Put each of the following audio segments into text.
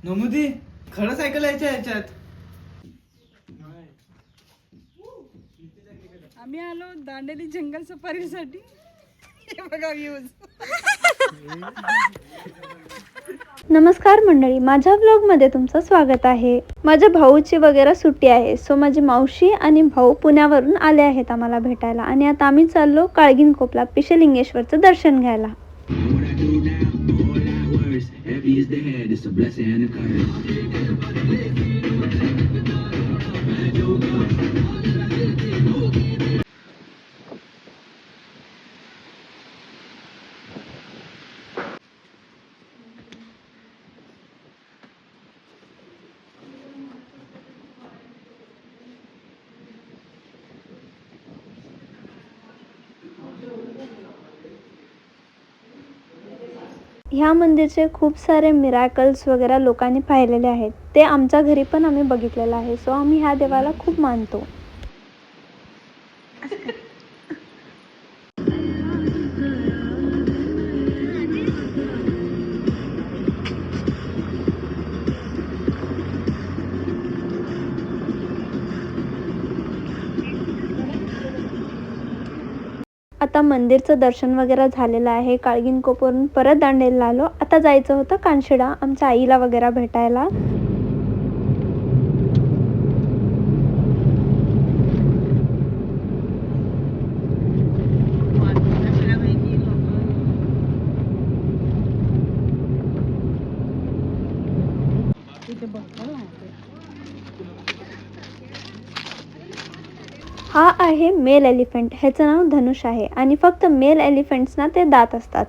नमुदी खरंच ऐकायला याच्यात. आम्ही आलो दांडेली जंगल सफारीसाठी. हे बघा व्ह्यूज. नमस्कार मंडळी, माझ्या व्लॉगमध्ये तुमचं स्वागत आहे. माझ्या भाऊची वगैरे सुट्टी आहे, सो माझी मावशी आणि भाऊ पुण्यावरून आले आहेत आम्हाला भेटायला. आणि आता आम्ही चाललो काळगीनकोपला पिशलिंगेश्वरचं दर्शन घ्यायला. ह्या मंदिरचे खूप सारे मिराकल्स वगैरे लोकांनी पाहिलेले आहेत. ते आमच्या घरी पण आम्ही बघितलेलं आहे, सो आम्ही ह्या देवाला खूप मानतो. आता मंदिरचं दर्शन वगैरे झालेलं आहे. काळगीनकोपवरून परत दांडेलीला आलो. आता जायचं होतं कानशिडा आमच्या आईला वगैरे भेटायला. हा आहे मेल एलिफंट. ह्याचं नाव धनुष आहे आणि फक्त मेल एलिफंट्सना ते दात असतात.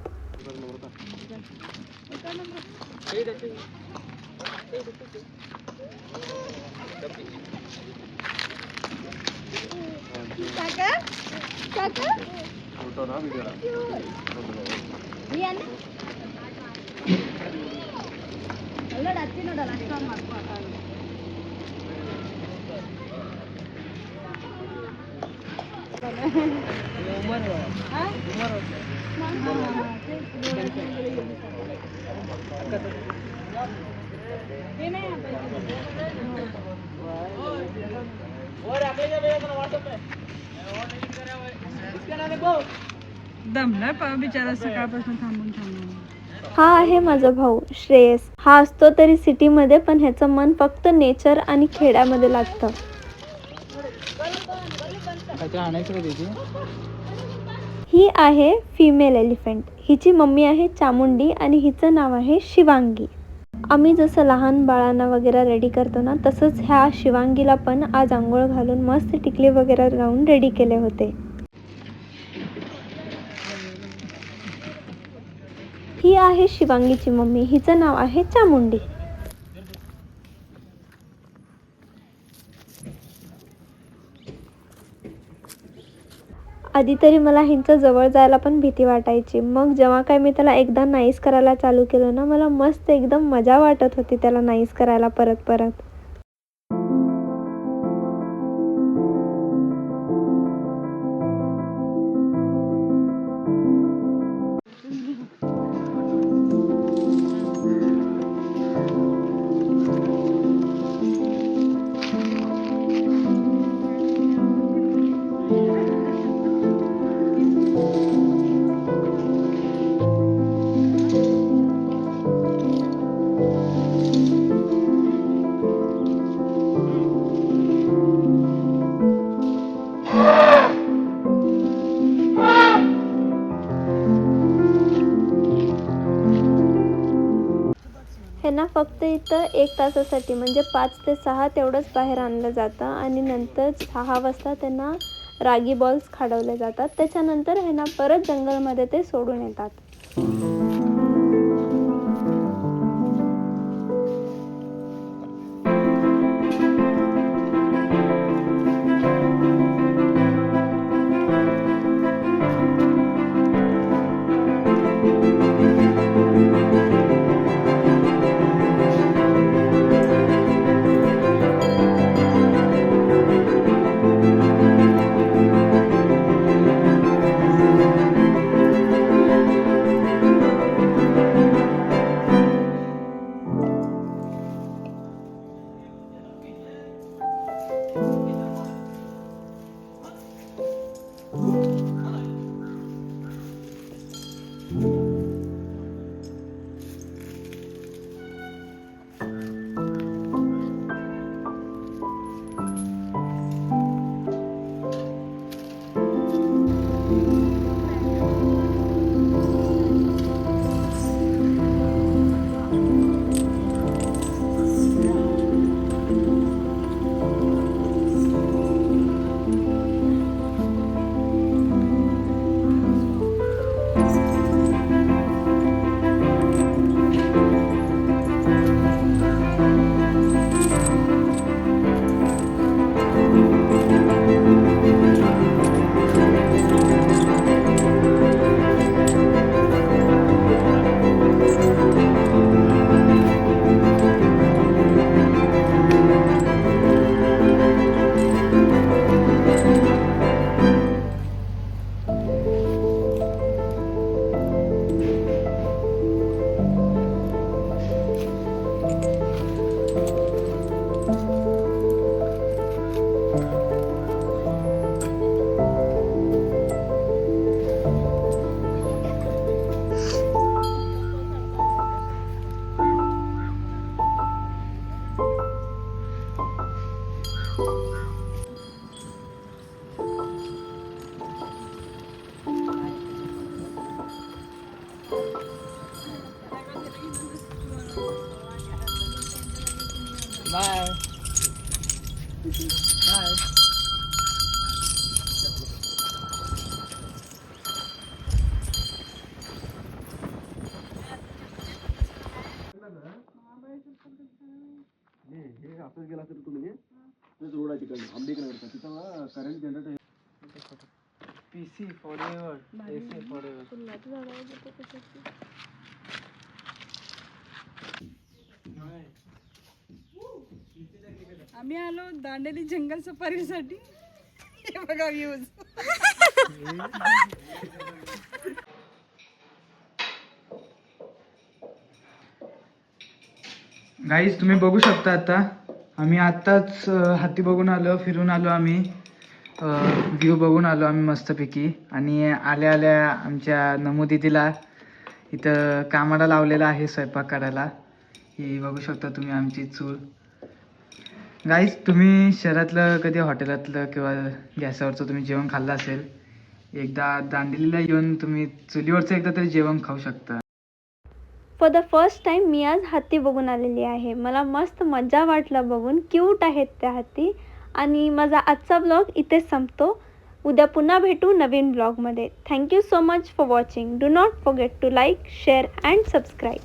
दमलाय बिचारा सकाळपासून थांबून थांबून. हा आहे माझा भाऊ श्रेयस. हा असतो तरी सिटीमध्ये, पण ह्याचं मन फक्त नेचर आणि खेड्यामध्ये लागतं. ही आहे फिमेल एलिफंट. हिची मम्मी आहे चामुंडी आणि हिचं नाव आहे शिवांगी. आम्ही जसं लहान बाळांना वगैरे रेडी करतो ना, तसंच ह्या शिवांगीला पण आज आंघोळ घालून मस्त टिकली वगैरे लावून रेडी केले होते. ही आहे शिवांगीची मम्मी. हिचं नाव आहे चामुंडी. आधी तरी मला हिंचं जवळ जायला पण भीती वाटायची. मग जेव्हा काय मी त्याला एकदा नाईस करायला चालू केलं ना, मला मस्त एकदम मजा वाटत होती त्याला नाईस करायला परत परत. ह्यांना फक्त इथं 1 तासासाठी म्हणजे 5 ते 6 तेवढंच बाहेर आणलं जातं आणि नंतर 6 वाजता त्यांना रागी बॉल्स खाडवले जातात. त्याच्यानंतर ह्यांना परत जंगलमध्ये ते सोडून येतात. Bye bye. हे असंच गेला तर तुम्ही तेच रोड आहे तिकडनं आंबेकडे तिथं current generator PC forever AC forever. आम्ही आलो दांडेली जंगल सफारीसाठी. हे बघा व्ह्यूज. गाईज तुम्ही बघू शकता आता आम्ही आत्ताच हाती बघून आलो, फिरून आलो आम्ही. व्ह्यू बघून आलो आम्ही मस्तपैकी. आणि आल्या आल्या आमच्या नमू दीदीला इथं कामाला लावलेला आहे स्वयंपाक करायला. ही बघू शकता तुम्ही आमची चूल. गाईज तुम्ही शहरातलं कधी हॉटेलातलं किंवा गॅसवरचं तुम्ही जेवण खाल्लं असेल, एकदा दांडेलीला येऊन तुम्ही चुलीवरचं एकदा तरी जेवण खाऊ शकता. फॉर द फर्स्ट टाईम मी आज हत्ती बघून आलेली आहे. मला मस्त मजा वाटलं बघून. क्यूट आहेत त्या हत्ती. आणि माझा आजचा ब्लॉग इथेच संपतो. उद्या पुन्हा भेटू नवीन ब्लॉगमध्ये. Thank you so much for watching. Do not forget to like, share and subscribe.